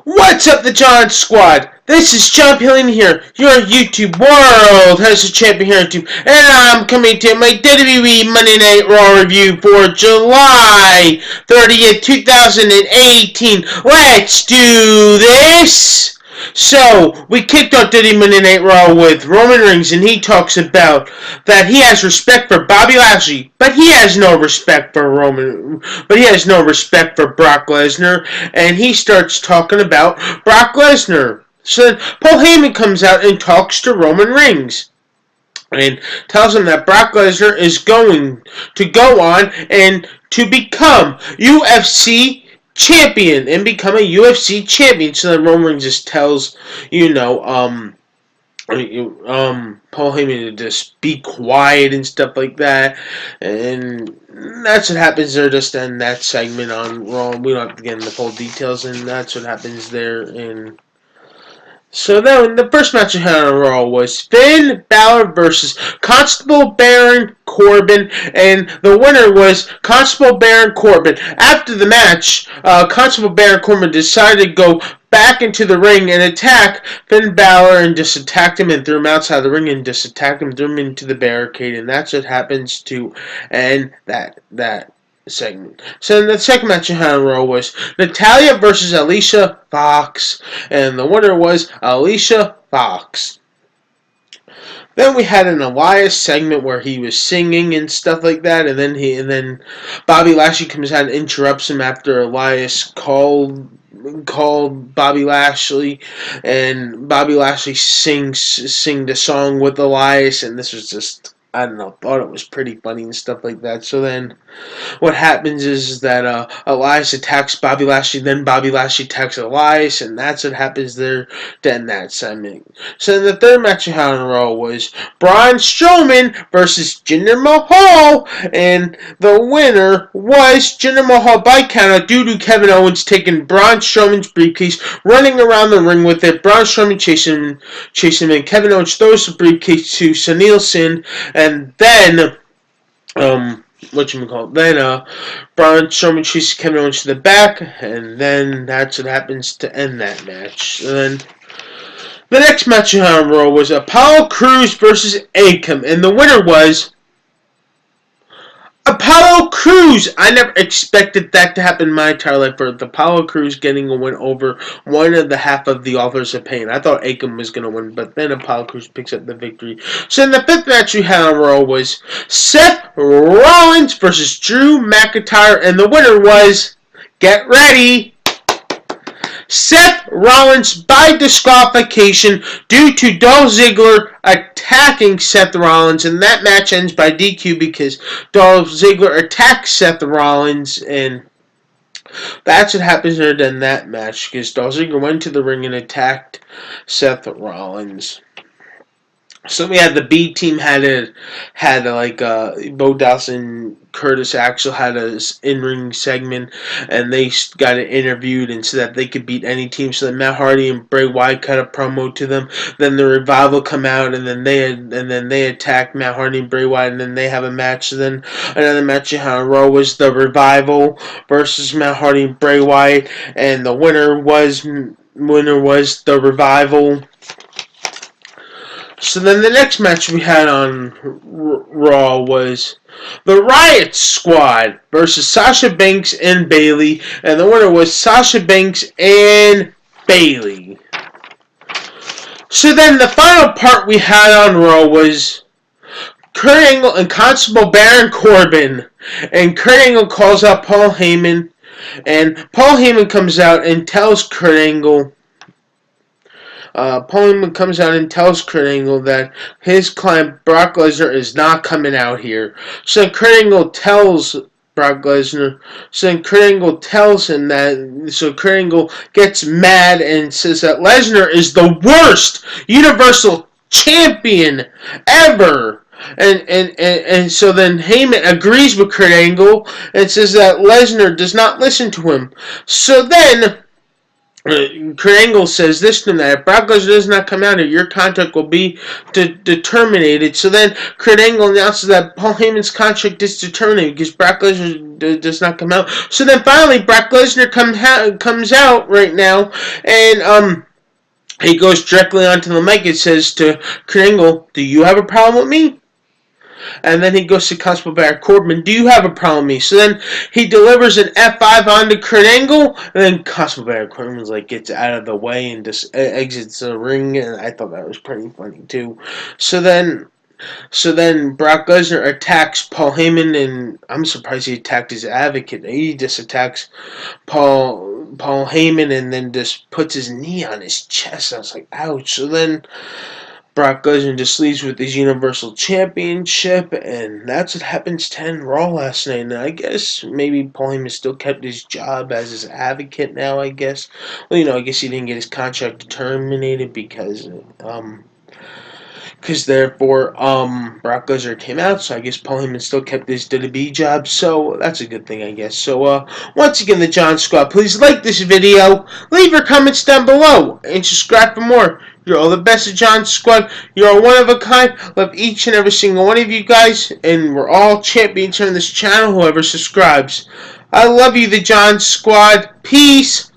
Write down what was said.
What's up, the John Squad? This is John Peeling here, your YouTube World Heavyweight Champion here on YouTube, and I'm coming to my WWE Monday Night Raw review for July 30th, 2018. Let's do this! So, we kicked off WWE Monday Night Raw with Roman Reigns, and he talks about that he has respect for Bobby Lashley, but he has no respect for Brock Lesnar, and he starts talking about Brock Lesnar. So Paul Heyman comes out and talks to Roman Reigns and tells him that Brock Lesnar is going to go on and to become UFC champion and become a UFC champion. So then Roman Reigns just tells, Paul Heyman to just be quiet and stuff like that, and that's what happens there. Just end that segment on Raw. We don't have to get into the full details, and that's what happens there. And so then the first match we had on Raw was Finn Balor versus Constable Baron Corbin, and the winner was Constable Baron Corbin. After the match, Constable Baron Corbin decided to go back into the ring and attack Finn Balor, and just attacked him and threw him outside the ring, and just attacked him, threw him into the barricade, and that's what happens to end that segment. So the second match in on Raw was Natalya versus Alicia Fox, and the winner was Alicia Fox. Then we had an Elias segment where he was singing and stuff like that, and then Bobby Lashley comes out and interrupts him after Elias called Bobby Lashley, and Bobby Lashley sing the song with Elias, and this was just, I don't know, thought it was pretty funny and stuff like that. So then what happens is that Elias attacks Bobby Lashley, then Bobby Lashley attacks Elias, and that's what happens there to end that segment. So then the third match we had on Raw was Braun Strowman versus Jinder Mahal, and the winner was Jinder Mahal by countout due to Kevin Owens taking Braun Strowman's briefcase, running around the ring with it. Braun Strowman chasing him, and Kevin Owens throws the briefcase to Sunil Singh, and then Braun Strowman chases Kevin Owens to the back, and then that's what happens to end that match. And then the next match on Raw was Apollo Crews versus Akam, and the winner was Apollo Crews. I never expected that to happen in my entire life, for Apollo Crews getting a win over one of the half of the Authors of Pain. I thought Akam was going to win, but then Apollo Crews picks up the victory. So in the fifth match we had on Raw was Seth Rollins versus Drew McIntyre, and the winner was, get ready, Seth Rollins by disqualification due to Dolph Ziggler attacking Seth Rollins, and that match ends by DQ because Dolph Ziggler attacks Seth Rollins, and that's what happens in that match, because Dolph Ziggler went to the ring and attacked Seth Rollins. So we had the B team had Bo Dawson, Curtis Axel had a in-ring segment, and they got interviewed, and so that they could beat any team. So that Matt Hardy and Bray Wyatt cut a promo to them. Then the Revival come out, and then they attack Matt Hardy and Bray Wyatt, and then they have a match. So then another match on Raw was the Revival versus Matt Hardy and Bray Wyatt, and the winner was the Revival. So then the next match we had on Raw was the Riot Squad versus Sasha Banks and Bayley, and the winner was Sasha Banks and Bayley. So then the final part we had on Raw was Kurt Angle and Constable Baron Corbin, and Kurt Angle calls out Paul Heyman, and Paul Heyman comes out and tells Kurt Angle that his client Brock Lesnar is not coming out here. So Kurt Angle tells Brock Lesnar. So Kurt Angle tells him that. So Kurt Angle gets mad and says that Lesnar is the worst Universal Champion ever. And so then Heyman agrees with Kurt Angle and says that Lesnar does not listen to him. So then Kurt Angle says this to him, that if Brock Lesnar does not come out here, your contract will be terminated. So then Kurt Angle announces that Paul Heyman's contract is terminated because Brock Lesnar does not come out. So then finally Brock Lesnar comes out right now, and he goes directly onto the mic and says to Kurt Angle, "Do you have a problem with me?" And then he goes to Constable Barrett Corbin, "Do you have a problem with me?" So then he delivers an F5 onto Kurt Angle, and then Constable Barrett Corbin gets out of the way and just exits the ring, and I thought that was pretty funny too. So then Brock Lesnar attacks Paul Heyman, and I'm surprised he attacked his advocate. He just attacks Paul Heyman and then just puts his knee on his chest. I was like, ouch. So then Brock Lesnar just leaves with his Universal Championship, and that's what happens to end Raw last night. And I guess maybe Paul Heyman still kept his job as his advocate now, I guess. Well, I guess he didn't get his contract terminated because therefore Brock Lesnar came out, so I guess Paul Heyman still kept his WWE job, so that's a good thing, I guess. So once again, the John Squad, please like this video, leave your comments down below, and subscribe for more. You're all the best of John Squad. You're all one of a kind. Love each and every single one of you guys, and we're all champions on this channel, whoever subscribes. I love you, the John Squad. Peace.